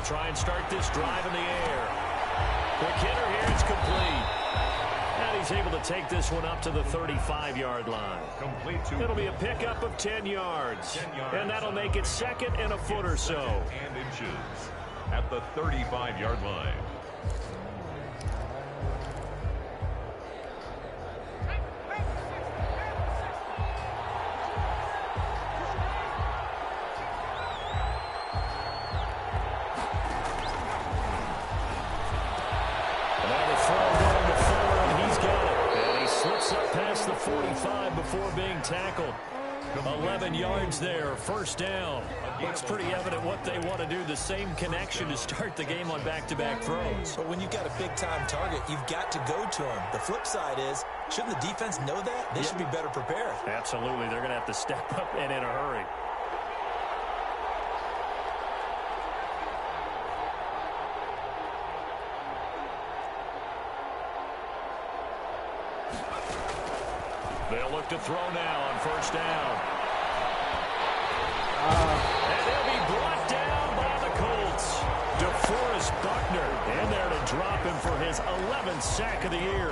They'll try and start this drive in the air. Quick hitter here. It's complete. And he's able to take this one up to the 35-yard line. It'll be a pickup of 10 yards. And that'll make it second and a foot or so. And inches at the 35-yard line. Past the 45 before being tackled. 11 yards there, first down. Looks pretty evident what they want to do. The same connection to start the game on back-to-back throws. But when you've got a big-time target, you've got to go to him. The flip side is, shouldn't the defense know that? They should be better prepared. Absolutely. They're going to have to step up and in a hurry. They'll look to throw now on first down. And they'll be brought down by the Colts. DeForest Buckner in there to drop him for his 11th sack of the year.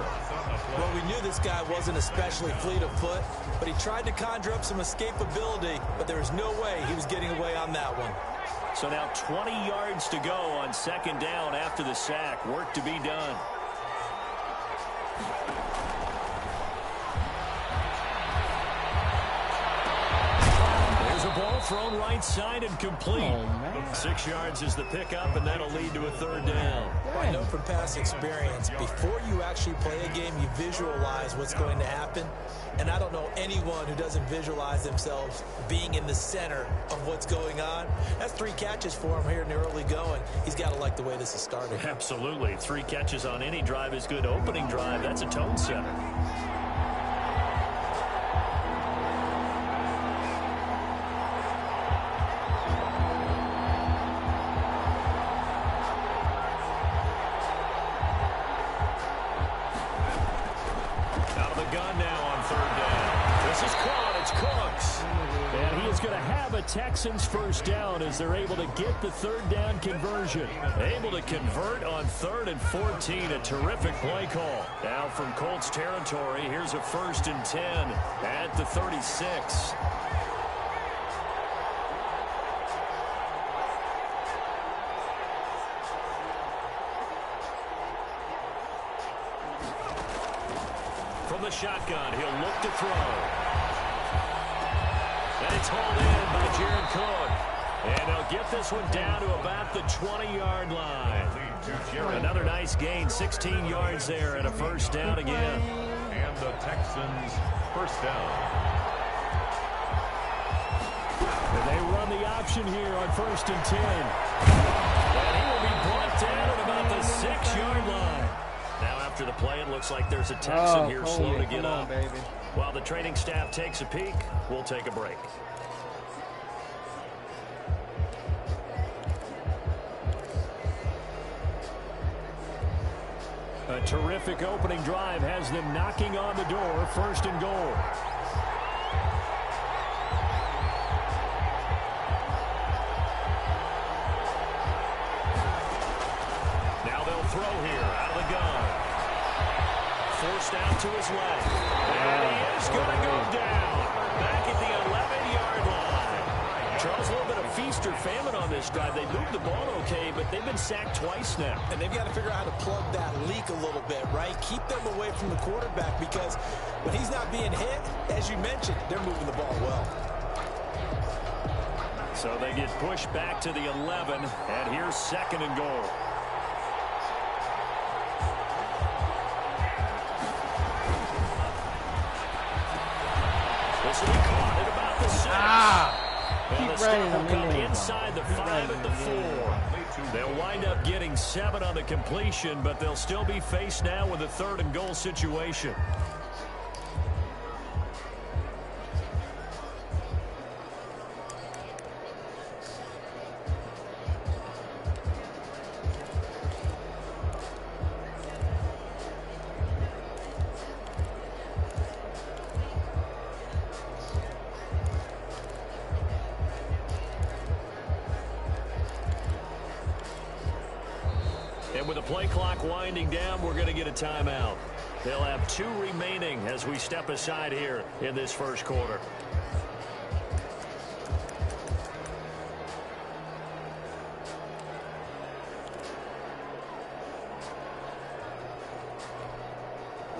Well, we knew this guy wasn't especially fleet of foot, but he tried to conjure up some escapability, but there was no way he was getting away on that one. So now 20 yards to go on second down after the sack. Work to be done. Ball thrown right side and complete. 6 yards is the pickup, and that'll lead to a third down. I know from past experience, before you actually play a game, you visualize what's going to happen. And I don't know anyone who doesn't visualize themselves being in the center of what's going on. That's 3 catches for him here in the early going. He's got to like the way this is starting. Absolutely. 3 catches on any drive is good. Opening drive, that's a tone setter. Texans first down as they're able to get the third down conversion. Able to convert on 3rd and 14. A terrific play call. Now from Colts territory, here's a 1st and 10 at the 36. From the shotgun, he'll look to throw. And it's hauled in by Jared Cook. And they'll get this one down to about the 20-yard line. Another nice gain, 16 yards there and a first down again. And the Texans first down. And they run the option here on 1st and 10. And he will be brought down at about the 6-yard line. Now after the play, it looks like there's a Texan here slow to get up. Baby. While the training staff takes a peek, we'll take a break. A terrific opening drive has them knocking on the door, 1st and goal. Now they'll throw here out of the gun. Forced out to his left. And he is going to go down. Back at the 11-yard line. Charles, a little bit of feast or famine on this drive. They moved the ball okay, but they've been sacked twice now. And they've got to figure out how to plug that leak a little bit, right? Keep them away from the quarterback because when he's not being hit, as you mentioned, they're moving the ball well. So they get pushed back to the 11, and here's 2nd and goal. This will be caught at about the 6. And the stop will come inside the 5 at the 4. They'll wind up getting 7 on the completion, but they'll still be faced now with a 3rd and goal situation. And with the play clock winding down, we're going to get a timeout. They'll have 2 remaining as we step aside here in this first quarter.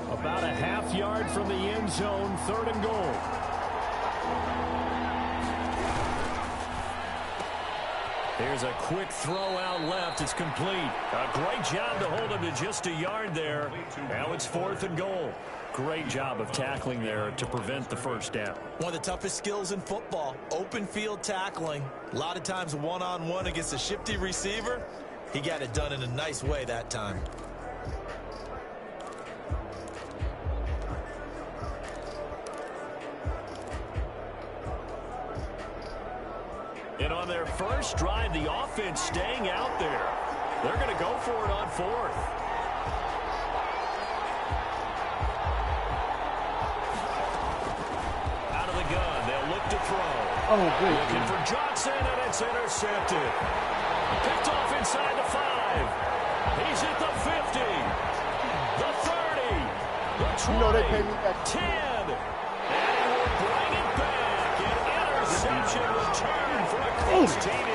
About a half yard from the end zone, 3rd and goal. Here's a quick throw out left. It's complete. A great job to hold him to just a yard there. Now it's 4th and goal. Great job of tackling there to prevent the first down. One of the toughest skills in football, open field tackling. A lot of times one-on-one against a shifty receiver. He got it done in a nice way that time. And on their first drive, the offense staying out there. They're going to go for it on 4th. Out of the gun, they'll look to throw. Oh, good. Looking for Johnson, and it's intercepted. Picked off inside the 5. He's at the 50. The 30. The 20. You know they pay me back. 10. And he will bring it back. An interception return for a Colts TD.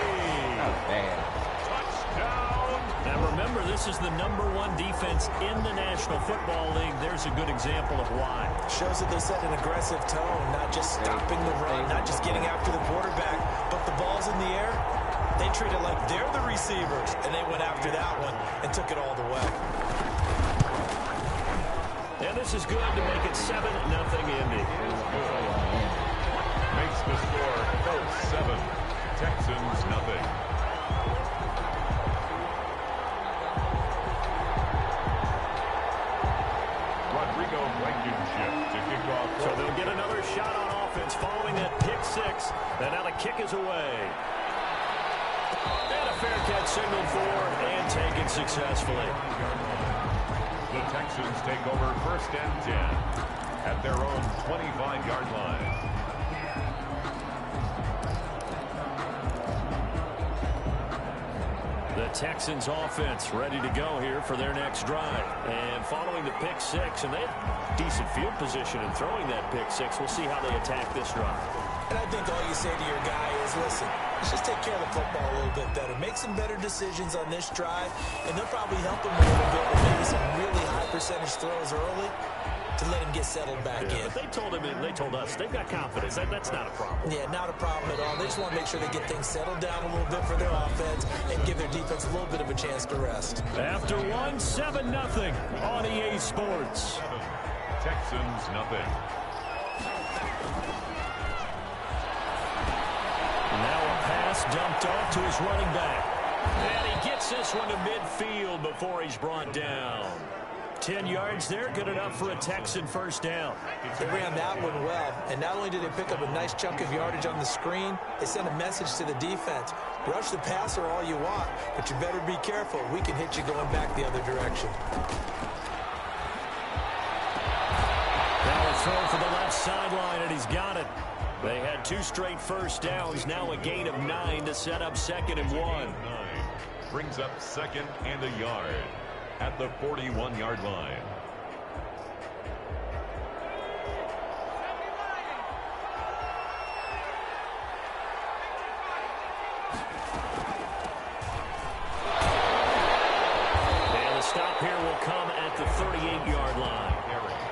Touchdown. Now remember, this is the #1 defense in the National Football League. There's a good example of why. Shows that they set an aggressive tone, not just stopping the run, not just getting after the quarterback, but the ball's in the air. They treat it like they're the receivers, and they went after that one and took it all the way. And this is good to make it 7-0 Indy. Makes the score Colts 7, Texans nothing. Rodrigo Blankenship to kick off. So they'll get another shot on offense following that pick 6. And now the kick is away. And a fair catch signaled for and taken successfully. The Texans take over 1st and 10 at their own 25-yard line. The Texans offense ready to go here for their next drive. And following the pick 6, and they have decent field position in throwing that pick 6. We'll see how they attack this drive. And I think all you say to your guy is, listen, let's just take care of the football a little bit better. Make some better decisions on this drive, and they'll probably help him a little bit with maybe some really high percentage throws early to let him get settled back in. But they told us they've got confidence. That's not a problem. Yeah, not a problem at all. They just want to make sure they get things settled down a little bit for their offense and give their defense a little bit of a chance to rest. After 7-0 on EA Sports. Texans nothing. Now a pass dumped off to his running back. And he gets this one to midfield before he's brought down. 10 yards there, good enough for a Texan first down. They ran that one well, and not only did they pick up a nice chunk of yardage on the screen, they sent a message to the defense. Rush the passer all you want, but you better be careful. We can hit you going back the other direction. Now a throw for the left sideline, and he's got it. They had 2 straight first downs, now a gain of 9 to set up 2nd and 1. Brings up 2nd and a yard at the 41-yard line. And the stop here will come at the 38-yard line.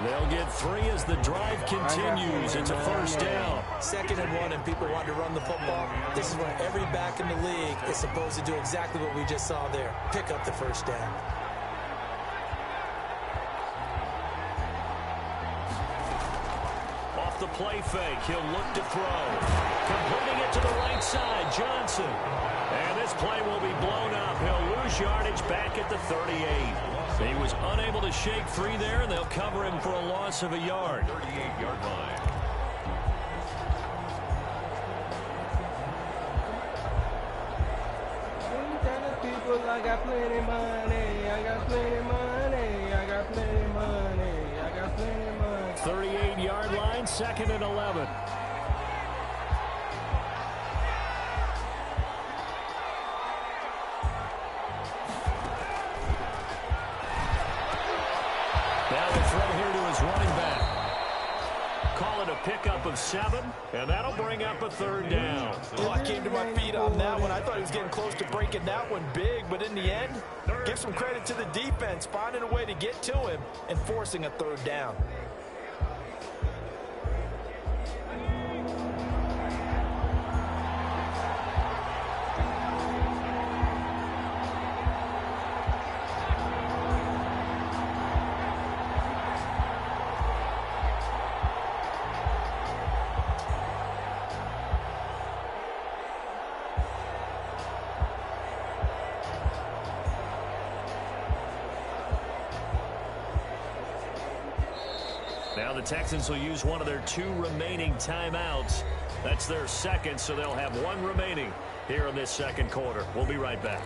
They'll get 3 as the drive continues. It's a first down. 2nd and 1, and people want to run the football. This is where every back in the league is supposed to do exactly what we just saw there. Pick up the first down. Off the play fake, he'll look to throw. Completing it to the right side, Johnson. And this play will be blown up. He'll lose yardage back at the 38. He was unable to shake free there, and they'll cover him for a loss of a yard. 38-yard line. I got plenty money. I got plenty money. I got plenty money. I got plenty money. 38-yard line, 2nd and 11. running back. Call it a pickup of 7, and that'll bring up a 3rd down. Oh, I came to my feet on that one. I thought he was getting close to breaking that one big, but in the end, give some credit to the defense, finding a way to get to him and forcing a 3rd down. Now the Texans will use one of their 2 remaining timeouts. That's their 2nd, so they'll have 1 remaining here in this 2nd quarter. We'll be right back.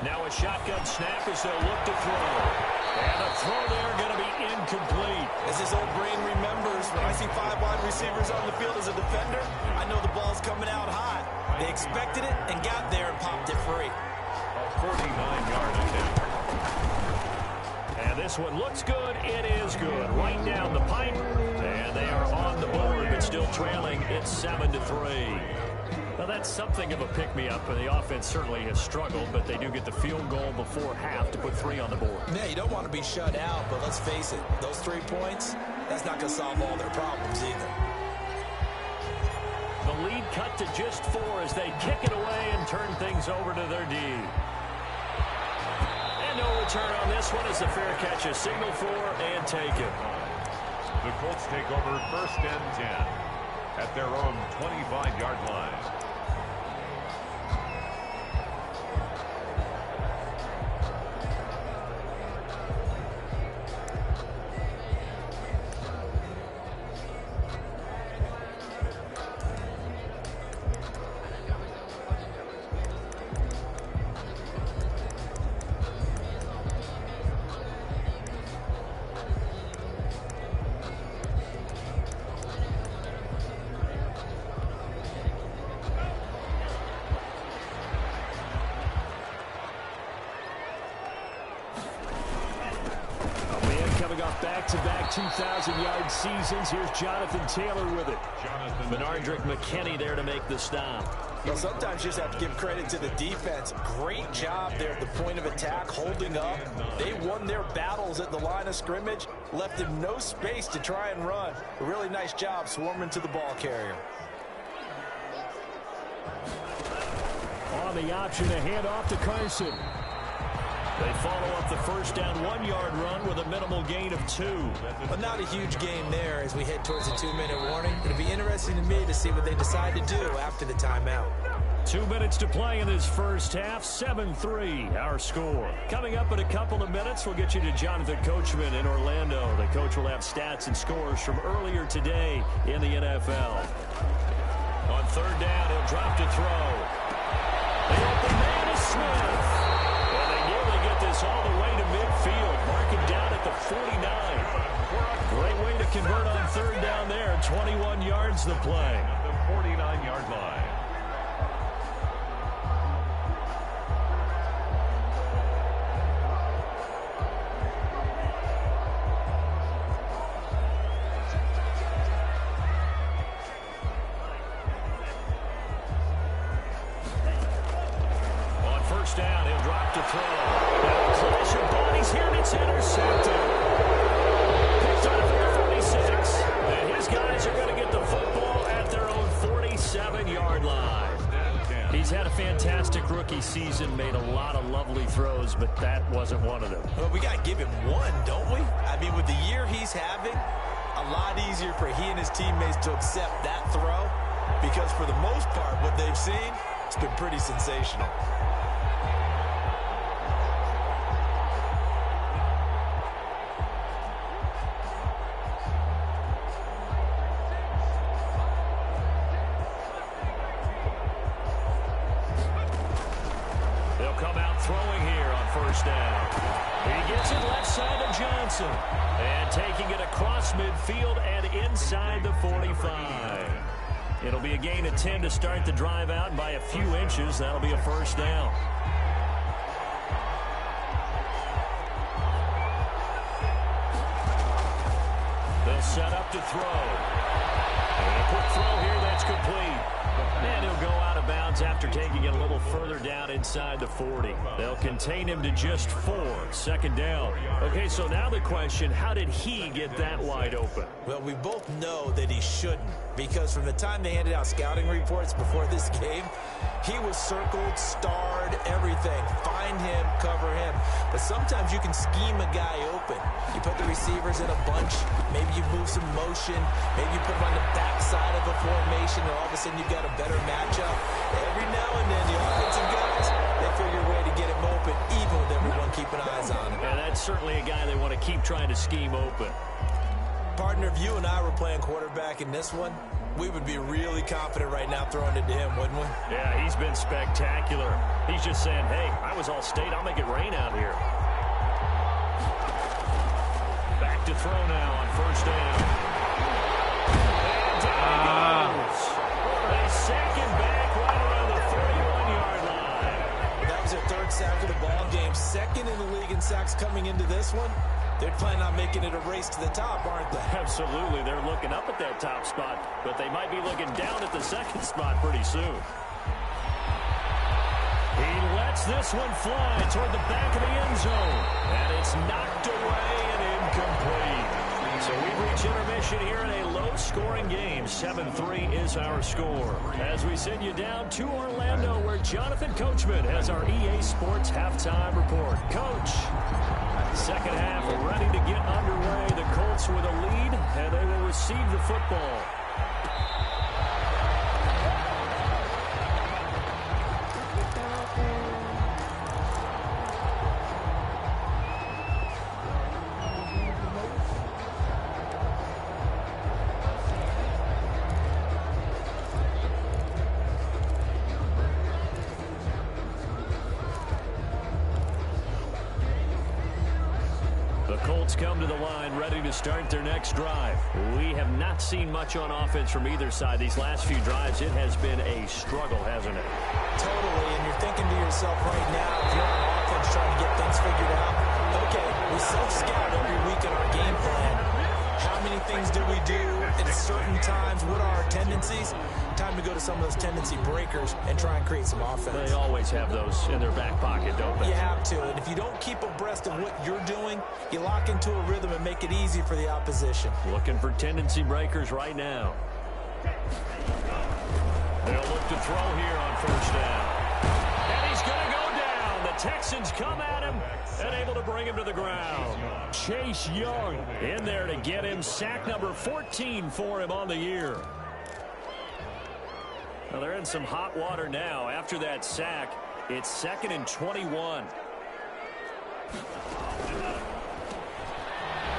Now a shotgun snap as they'll look to throw. And a throw there going to be incomplete. As his old brain remembers, when I see 5 wide receivers on the field as a defender, I know the ball's coming out high. They expected it and got there and popped it free. A 49-yard attempt. And this one looks good. It is good. Right down the pipe. And they are on the board, but still trailing. It's 7-3. Now, that's something of a pick-me-up, and the offense certainly has struggled, but they do get the field goal before half to put 3 on the board. Yeah, you don't want to be shut out, but let's face it, those 3 points, that's not going to solve all their problems either. The lead cut to just 4 as they kick it away and turn things over to their D. And no return on this one as the fair catch is signaled for and taken. The Colts take over 1st and 10 at their own 25-yard line. Coming off back-to-back 2,000-yard seasons, here's Jonathan Taylor with it. Benardrick McKinney there to make the stop. Well, sometimes you just have to give credit to the defense. Great job there at the point of attack, holding up. They won their battles at the line of scrimmage, left him no space to try and run. A really nice job swarming to the ball carrier. On the option, a handoff to Carson. They follow up the 1st down 1-yard run with a minimal gain of 2. But not a huge gain there as we head towards the 2-minute warning. It'll be interesting to me to see what they decide to do after the timeout. 2 minutes to play in this first half. 7-3 our score. Coming up in a couple of minutes, we'll get you to Jonathan Coachman in Orlando. The coach will have stats and scores from earlier today in the NFL. On 3rd down, he'll drop to throw. The open man is Smith. Get this all the way to midfield, marking down at the 49. Great way to convert on 3rd down there. 21 yards the play. The 49-yard line. On 1st down, he'll drop to throw. Clash of bodies here, and it's intercepted. Picked up for the 46. And his guys are going to get the football at their own 47-yard line. He's had a fantastic rookie season, made a lot of lovely throws, but that wasn't one of them. Well, we got to give him one, don't we? I mean, with the year he's having, a lot easier for he and his teammates to accept that throw because for the most part, what they've seen, it's been pretty sensational. first down. He gets it left side of Johnson. And taking it across midfield and inside the 45. It'll be a gain of 10 to start the drive out, and by a few inches, that'll be a first down. They'll set up to throw. And a quick throw here that's complete. And he'll go out of bounds after taking it a little further down inside the 40. They'll contain him to just 4. Second down. Okay, so now the question, how did he get that wide open? Well, we both know that he shouldn't, because from the time they handed out scouting reports before this game, he was circled, starred, everything. Find him, cover him. But sometimes you can scheme a guy open. You put the receivers in a bunch. Maybe you move some motion. Maybe you put them on the backside of a formation, and all of a sudden you've got a better matchup. Every now and then, the offensive guys, they figure a way to get him open, even with everyone keeping eyes on him. And that's certainly a guy they want to keep trying to scheme open. Partner, if you and I were playing quarterback in this one, we would be really confident right now throwing it to him, wouldn't we? Yeah, he's been spectacular. He's just saying, hey, I was all state. I'll make it rain out here. Back to throw now on first down. And down he goes. They sack him back right around the 31-yard line. That was their third sack of the ball game. Second in the league in sacks coming into this one. They're planning on making it a race to the top, aren't they? Absolutely. They're looking up at that top spot, but they might be looking down at the second spot pretty soon. He lets this one fly toward the back of the end zone, and it's knocked away and incomplete. So we've reached intermission here in a low-scoring game. 7-3 is our score. As we send you down to Orlando, where Jonathan Coachman has our EA Sports halftime report. Coach, second half ready to get underway. The Colts with a lead, and they will receive the football. Come to the line, ready to start their next drive. We have not seen much on offense from either side. These last few drives, it has been a struggle, hasn't it? Totally, and you're thinking to yourself right now, if you're on offense trying to get things figured out, okay, we self-scout every week in our game plan. How many things do we do at certain times? What are our tendencies? Time to go to some of those tendency breakers and try and create some offense. They always have those in their back pocket, don't they? You have to, and if you don't keep abreast of what you're doing, you lock into a rhythm and make it easy for the opposition. Looking for tendency breakers right now. They'll look to throw here on first down. And he's going to go down. The Texans come at him and able to bring him to the ground. Chase Young in there to get him. Sack number 14 for him on the year. Well, they're in some hot water now. After that sack, it's 2nd and 21.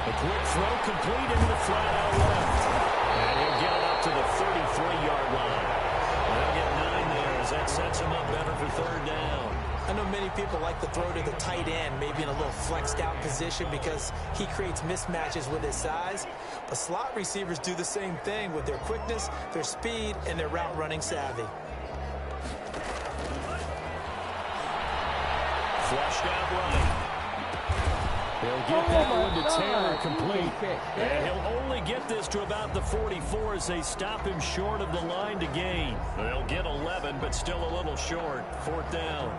A quick throw complete into the flat out left. And he'll get it up to the 33-yard line. And they'll get 9 there as that sets him up better for third down. I know many people like to throw to the tight end, maybe in a little flexed out position because he creates mismatches with his size. But slot receivers do the same thing with their quickness, their speed, and their route running savvy. Flushed out right. He'll get that one to Taylor complete. And he'll only get this to about the 44 as they stop him short of the line to gain. They'll get 11, but still a little short. Fourth down.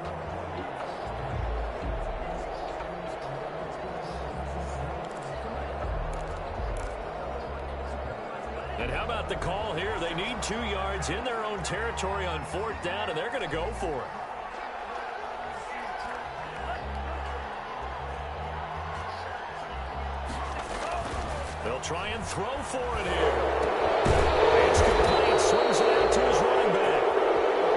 And how about the call here? They need 2 yards in their own territory on fourth down, and they're going to go for it. They'll try and throw for it here. It's complete. Swings it out to his running back.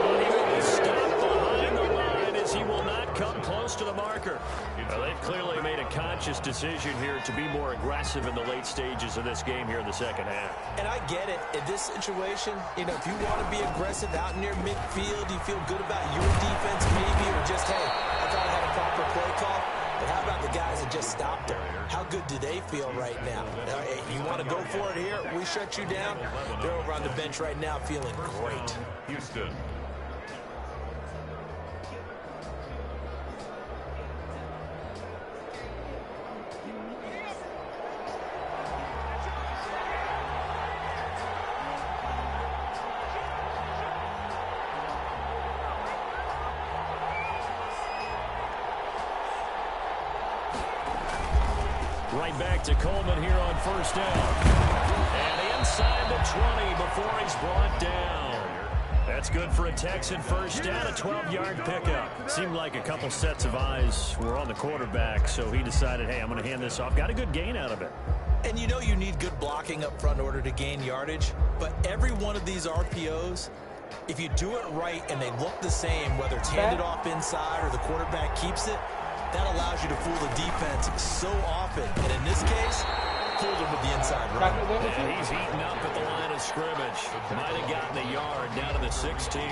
But he will stop behind the line as he will not come close to the marker. Well, they've clearly made a conscious decision here to be more aggressive in the late stages of this game here in the second half. And I get it. In this situation, you know, if you want to be aggressive out near midfield, you feel good about your defense maybe, or just, hey, I thought I had a proper play call. and just stopped her. How good do they feel right now? Hey, you want to go for it here? We shut you down. They're over on the bench right now feeling great. Houston. Right back to Coleman here on first down. And inside the 20 before he's brought down. That's good for a Texan first down, a 12-yard pickup. Seemed like a couple sets of eyes were on the quarterback, so he decided, hey, I'm going to hand this off. Got a good gain out of it. And you know you need good blocking up front in order to gain yardage, but every one of these RPOs, if you do it right and they look the same, whether it's handed off inside or the quarterback keeps it, that allows you to fool the defense so often. And in this case, fooled him with the inside run. And he's eaten up at the line of scrimmage. Might have gotten a yard down to the 16.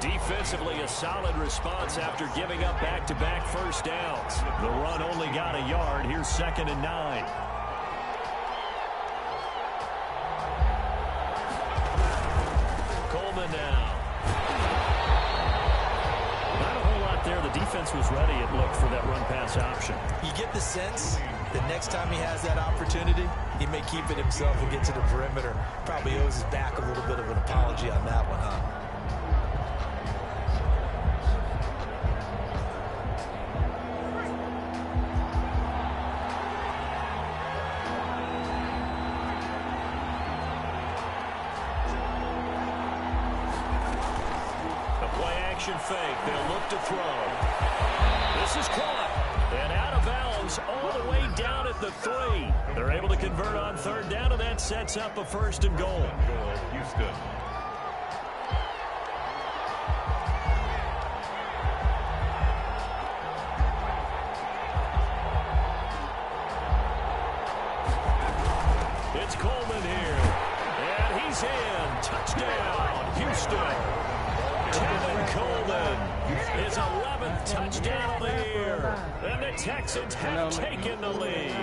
Defensively, a solid response after giving up back-to-back first downs. The run only got a yard. Here's 2nd and 9. Coleman now. Not a whole lot there. The defense was ready, it looked, for that run-pass option. You get the sense that next time he has that opportunity, he may keep it himself and get to the perimeter. Probably owes his back a little bit of an apology on that one, huh? Fake. They'll look to throw. This is caught. And out of bounds all the way down at the 3. They're able to convert on 3rd down, and that sets up a 1st and goal. Houston. It's Coleman here. And he's in. Touchdown, Houston. Tevin Coleman, his 11th touchdown of the year. And the Texans have taken the lead.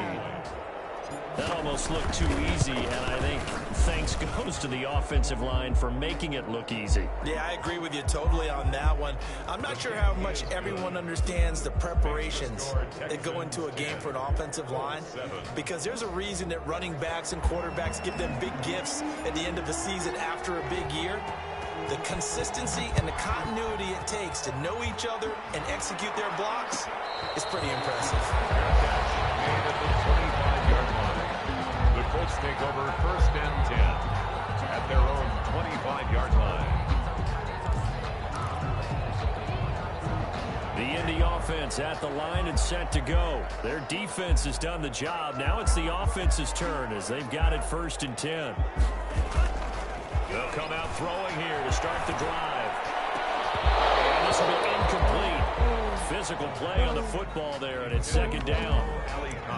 That almost looked too easy, and I think thanks goes to the offensive line for making it look easy. Yeah, I agree with you totally on that one. I'm not sure how much everyone understands the preparations that go into a game for an offensive line, because there's a reason that running backs and quarterbacks give them big gifts at the end of the season after a big year. The consistency and the continuity it takes to know each other and execute their blocks is pretty impressive. Made at the 25-yard line. The Colts take over 1st and 10 at their own 25-yard line. The Indy offense at the line and set to go. Their defense has done the job. Now it's the offense's turn as they've got it 1st and 10. They'll come out throwing here to start the drive. And this will be incomplete. Physical play on the football there, and it's 2nd down.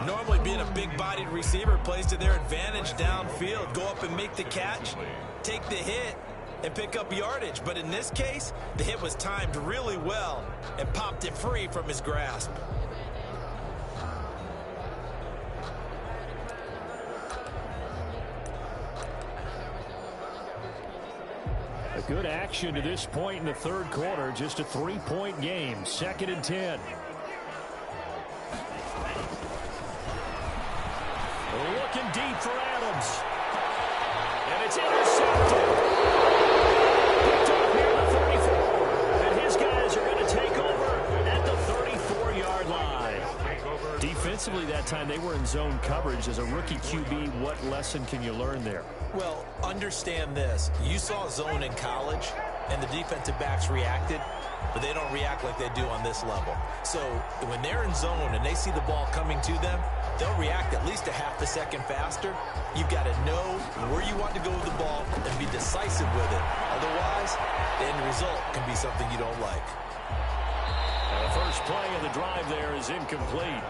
Normally being a big-bodied receiver plays to their advantage downfield. Go up and make the catch, take the hit, and pick up yardage. But in this case, the hit was timed really well and popped it free from his grasp. A good action to this point in the 3rd quarter. Just a 3-point game. 2nd and 10. Looking deep for Adams. And it's intercepted. Picked up near the 34. And his guys are going to take over at the 34-yard line. Defensively that time, they were in zone coverage. As a rookie QB, what lesson can you learn there? Well, understand this. You saw zone in college, and the defensive backs reacted, but they don't react like they do on this level. So when they're in zone and they see the ball coming to them, they'll react at least a half a second faster. You've got to know where you want to go with the ball and be decisive with it. Otherwise, the end result can be something you don't like. And the first play of the drive there is incomplete.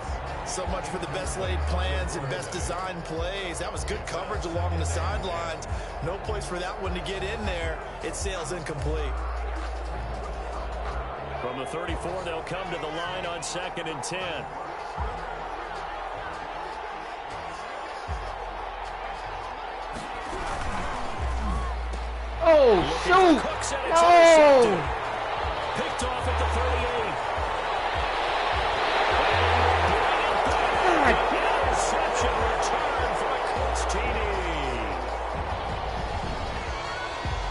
So much for the best laid plans and best designed plays. That was good coverage along the sidelines. No place for that one to get in there. It sails incomplete. From the 34, they'll come to the line on 2nd and 10. Oh, shoot! No! Picked off at the 38. Interception return for a Colts TD.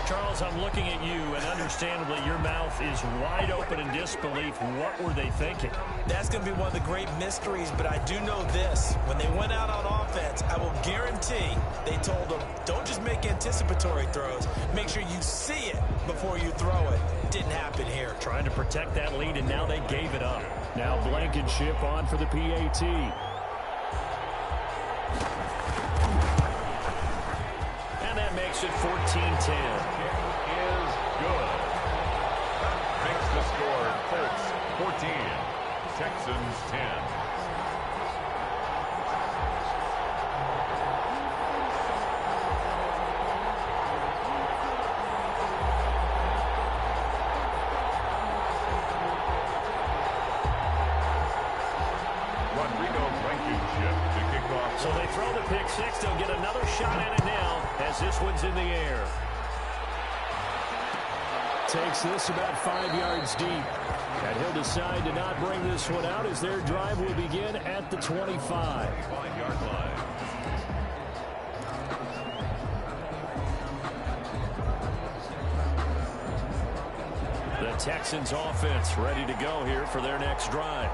Charles, I'm looking at you, and understandably your mouth is wide open in disbelief. What were they thinking? That's going to be one of the great mysteries, but I do know this. When they went out on offense, I will guarantee they told them, don't just make anticipatory throws. Make sure you see it before you throw it. Didn't happen here. Trying to protect that lead, and now they gave it up. Now Blankenship on for the PAT. And that makes it 14-10. Is good. Makes the score Colts 14, Texans 10. So they throw the pick six. They'll get another shot at it now as this one's in the air. Takes this about 5 yards deep. And he'll decide to not bring this one out as their drive will begin at the 25. 5-yard line. The Texans offense ready to go here for their next drive.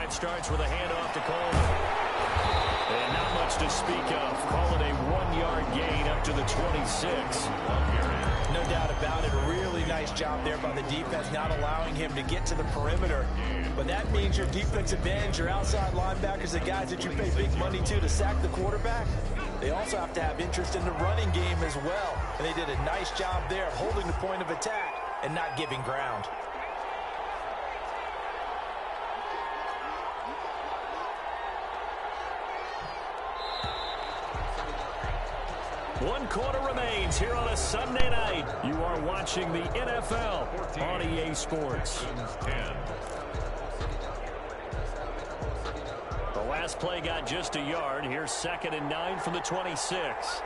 Starts with a handoff to Coleman. And not much to speak of. Call it a 1-yard gain up to the 26. No doubt about it. A really nice job there by the defense, not allowing him to get to the perimeter. But that means your defensive ends, your outside linebackers, the guys that you pay big money to sack the quarterback, they also have to have interest in the running game as well. And they did a nice job there of holding the point of attack and not giving ground. One quarter remains here on a Sunday night. You are watching the NFL on EA Sports. 10. The last play got just a yard. Here's 2nd and 9 from the 26.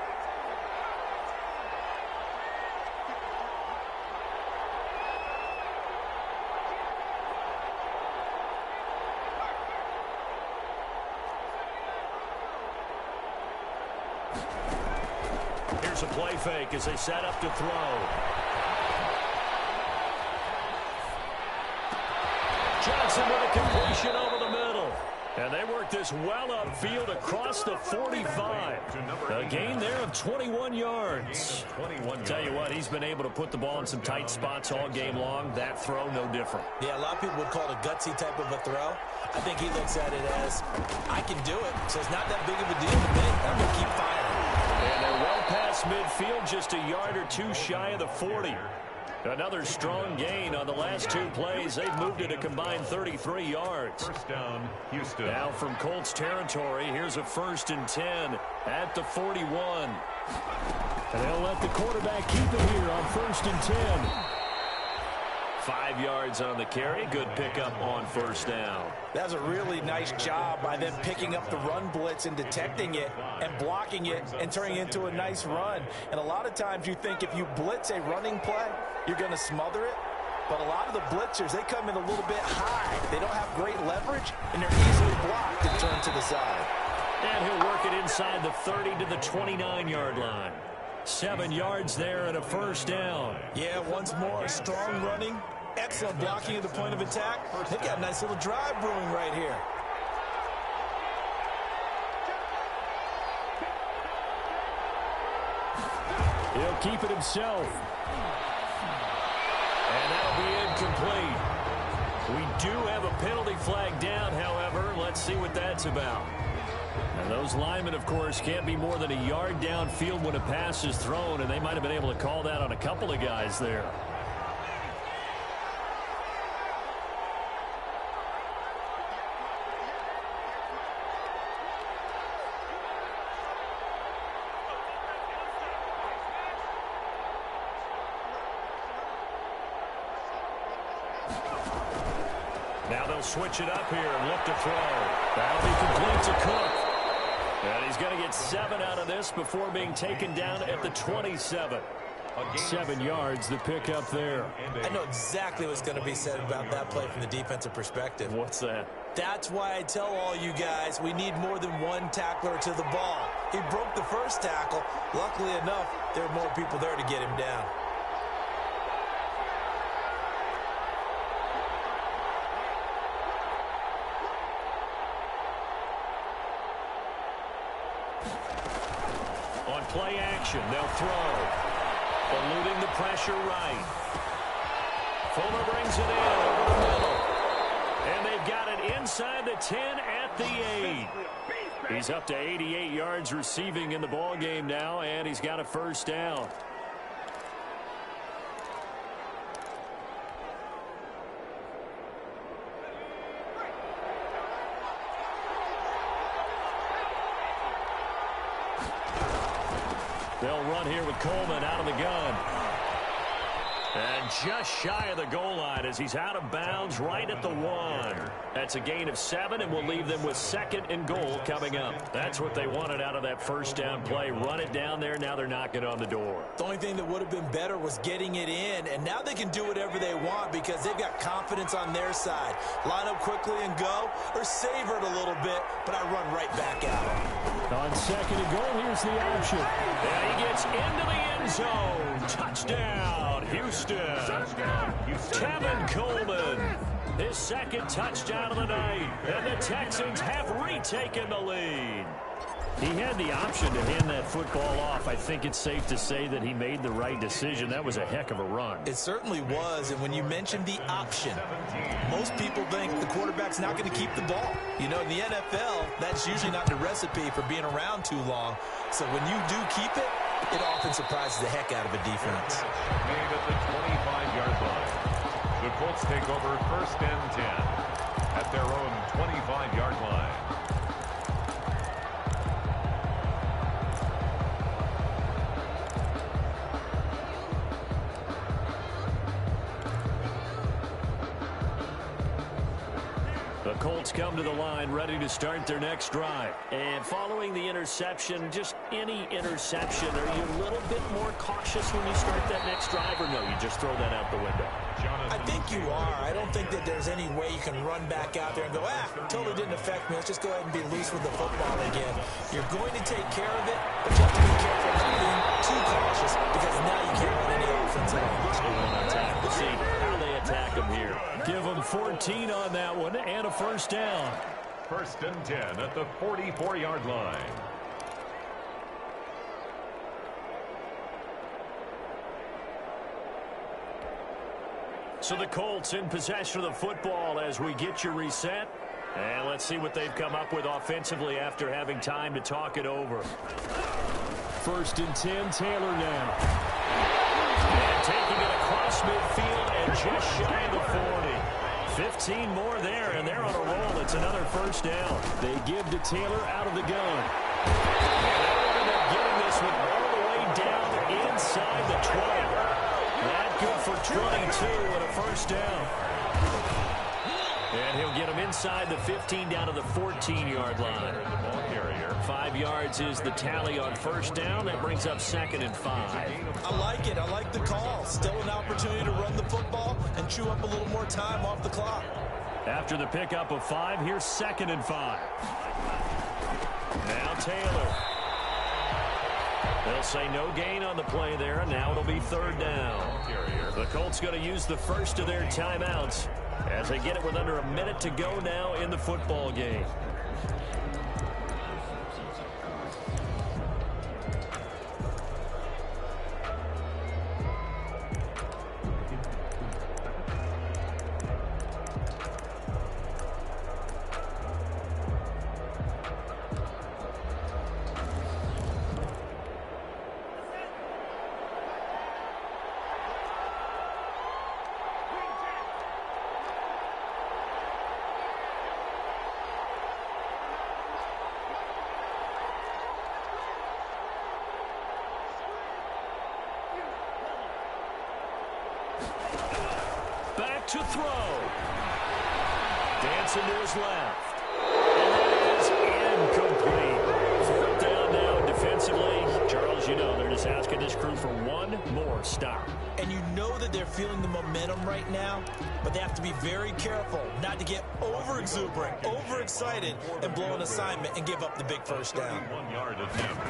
Here's a play fake as they set up to throw. Johnson with a completion over the middle. And they work this well upfield across the 45. A gain there of 21 yards. Tell you what, he's been able to put the ball in some tight spots all game long. That throw, no different. Yeah, a lot of people would call it a gutsy type of a throw. I think he looks at it as, I can do it, so it's not that big of a deal to me. I'm going to keep firing. And they're well past midfield, just a yard or two shy of the 40. Another strong gain on the last two plays. They've moved it a combined 33 yards. First down, Houston. Now from Colts territory, here's a 1st and 10 at the 41. And they'll let the quarterback keep it here on 1st and 10. 5 yards on the carry. Good pickup on 1st down. That was a really nice job by them picking up the run blitz and detecting it and blocking it and turning it into a nice run. And a lot of times you think if you blitz a running play, you're going to smother it. But a lot of the blitzers, they come in a little bit high. They don't have great leverage, and they're easily blocked and turned to the side. And he'll work it inside the 30 to the 29-yard line. 7 yards there and a 1st down. Yeah, once more, strong running, excellent blocking at the point of attack. They've got a nice little drive brewing right here. He'll keep it himself. And that'll be incomplete. We do have a penalty flag down, however. Let's see what that's about. And those linemen, of course, can't be more than a yard downfield when a pass is thrown, and they might have been able to call that on a couple of guys there. Now they'll switch it up here and look to throw. That'll be complete to Cook. And he's going to get 7 out of this before being taken down at the 27. 7 yards, the pickup there. I know exactly what's going to be said about that play from the defensive perspective. What's that? That's why I tell all you guys we need more than one tackler to the ball. He broke the first tackle. Luckily enough, there were more people there to get him down. On play action, they'll throw. Eluding the pressure right. Fuller brings it in over the middle. And they've got it inside the 10 at the 8. He's up to 88 yards receiving in the ball game now, and he's got a first down. They'll run here with Coleman out of the gun. And just shy of the goal line as he's out of bounds right at the 1. That's a gain of 7, and we'll leave them with 2nd and goal coming up. That's what they wanted out of that first down play. Run it down there. Now they're knocking on the door. The only thing that would have been better was getting it in, and now they can do whatever they want because they've got confidence on their side. Line up quickly and go, or savor it a little bit, but I run right back out. On 2nd and goal, here's the option. And he gets into the end zone. Touchdown, Houston. Kevin Coleman, his 2nd touchdown of the night, and the Texans have retaken the lead. He had the option to hand that football off. I think it's safe to say that he made the right decision. That was a heck of a run. It certainly was, and when you mentioned the option, most people think the quarterback's not going to keep the ball. You know, in the NFL, that's usually not the recipe for being around too long. So when you do keep it, it often surprises the heck out of a defense. Made at the 25-yard line. The Colts take over 1st and 10 at their own 25-yard line. The Colts come to the line ready to start their next drive. And following the interception, just any interception, are you a little bit more cautious when you start that next drive, or no, you just throw that out the window? I think you are. I don't think that there's any way you can run back out there and go, totally didn't affect me. Let's just go ahead and be loose with the football again. You're going to take care of it, but you have to be careful not being too cautious because now you can't run any offense at all. We'll see how they attack them here. Give them 14 on that one and a first down. 1st and 10 at the 44-yard line. So the Colts in possession of the football as we get you reset. And let's see what they've come up with offensively after having time to talk it over. 1st and 10, Taylor now. And taking it across midfield and just shy of the 40. 15 more there, and they're on a roll. It's another first down. They give to Taylor out of the gun. And they're going to getting this one all the way down inside the 20. That good for 22 and a first down. And he'll get him inside the 15 down to the 14-yard line. 5 yards is the tally on first down. That brings up 2nd and 5. I like it. I like the call. Still an opportunity to run the football and chew up a little more time off the clock. After the pickup of 5, here's 2nd and 5. Now Taylor. They'll say no gain on the play there, and now it'll be 3rd down. The Colts going to use the first of their timeouts as they get it with under a minute to go now in the football game. To throw. Dancing to his left. And that is incomplete. Fourth down now, and defensively, Charles, you know, they're just asking this crew for one more stop. And you know that they're feeling the momentum right now, but they have to be very careful not to get over-exuberant, overexcited, and blow an assignment and give up the big first down. 1 yard attempt.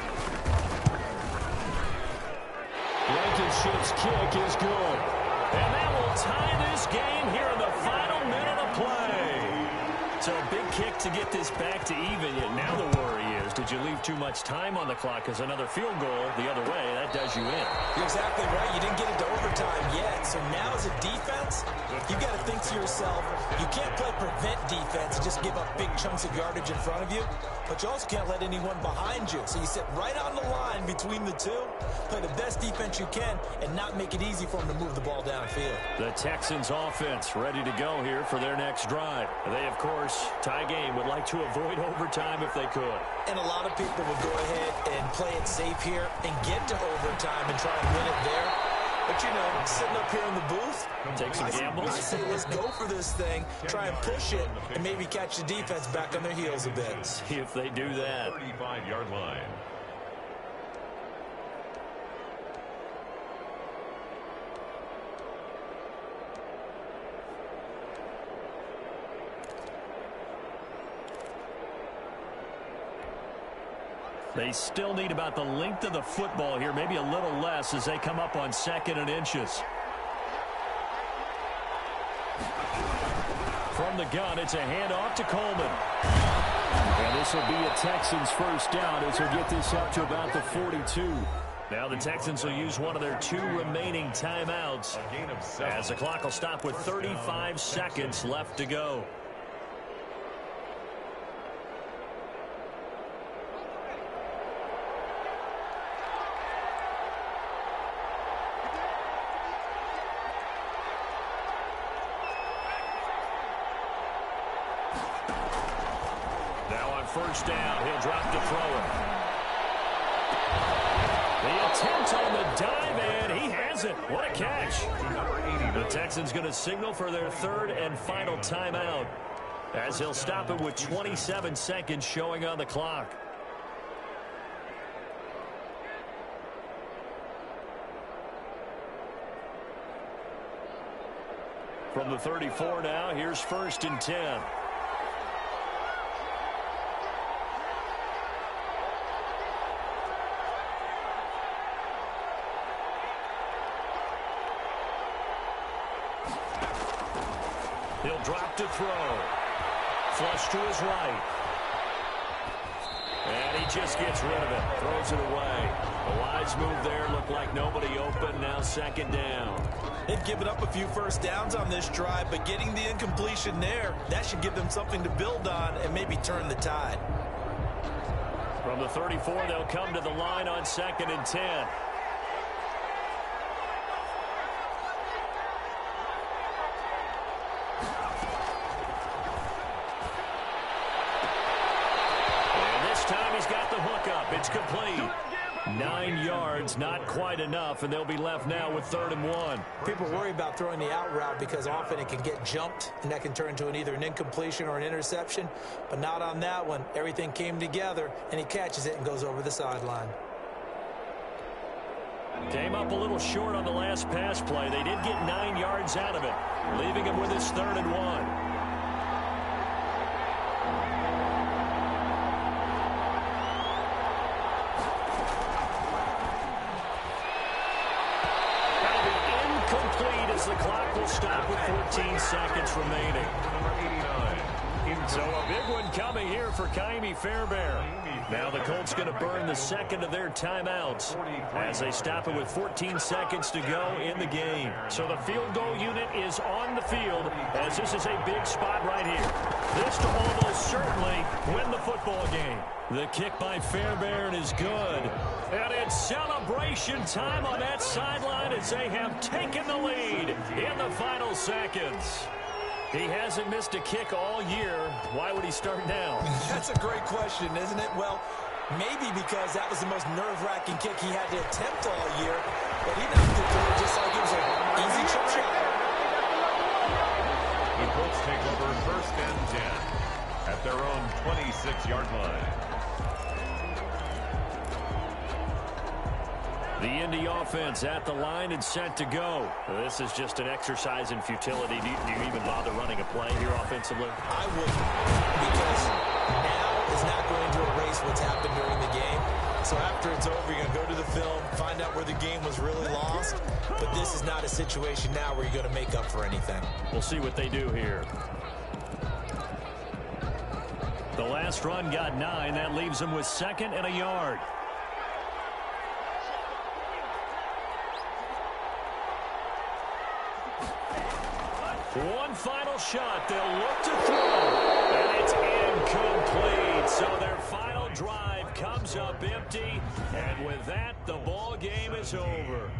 Blankenship's kick is good. And that will tie this game here in the final minute of play. So a big kick to get this back to even. Yet now the worry is, did you leave too much time on the clock? Because another field goal the other way, that does you in. You're exactly right. You didn't get into overtime yet. So now as a defense, you've got to think to yourself, you can't play prevent defense and just give up big chunks of yardage in front of you. But you also can't let anyone behind you. So you sit right on the line between the two, play the best defense you can, and not make it easy for them to move the ball downfield. The Texans offense ready to go here for their next drive. They, of course, tie game, would like to avoid overtime if they could. And a lot of people would go ahead and play it safe here and get to overtime and try and win it there. But, you know, sitting up here in the booth, take some gambles. I say let's go for this thing, try and push it, and maybe catch the defense back on their heels a bit. See if they do that. 35-yard line. They still need about the length of the football here, maybe a little less as they come up on 2nd and inches. From the gun, it's a handoff to Coleman. And this will be a Texans first down as he'll get this up to about the 42. Now the Texans will use one of their 2 remaining timeouts as the clock will stop with 35 seconds left to go. First down, he'll drop to throw it. The attempt on the dive, and he has it. What a catch. The Texans going to signal for their 3rd and final timeout as he'll stop it with 27 seconds showing on the clock. From the 34 now, here's 1st and 10. He'll drop to throw. Flush to his right. And he just gets rid of it. Throws it away. A wise move there. Looked like nobody open. Now 2nd down. They've given up a few first downs on this drive, but getting the incompletion there, that should give them something to build on and maybe turn the tide. From the 34, they'll come to the line on 2nd and 10. It's complete. 9 yards, not quite enough, and they'll be left now with 3rd and 1. People worry about throwing the out route because often it can get jumped, and that can turn into either an incompletion or an interception. But not on that one. Everything came together, and he catches it and goes over the sideline. Came up a little short on the last pass play. They did get 9 yards out of it, leaving him with his 3rd and 1. The clock will stop with 14 seconds remaining. So a big one coming here for Ka'imi Fairbairn. Now the Colts going to burn the 2nd of their timeouts as they stop it with 14 seconds to go in the game. So the field goal unit is on the field as this is a big spot right here. This to almost certainly win the football game. The kick by Fairbairn is good. And it's celebration time on that sideline as they have taken the lead in the final seconds. He hasn't missed a kick all year. Why would he start now? That's a great question, isn't it? Well, maybe because that was the most nerve-wracking kick he had to attempt all year. But he knocked it through just like it was an easy chip shot. The Colts take over 1st and at their own 26-yard line. The Indy offense at the line and set to go. This is just an exercise in futility. Do you even bother running a play here offensively? I wouldn't, because now is not going to erase what's happened during the game. So after it's over, you're going to go to the film, find out where the game was really lost. But this is not a situation now where you're going to make up for anything. We'll see what they do here. The last run got 9. That leaves them with 2nd and a yard. One final shot. They'll look to throw. And it's incomplete. So their final drive comes up empty. And with that, the ball game is over.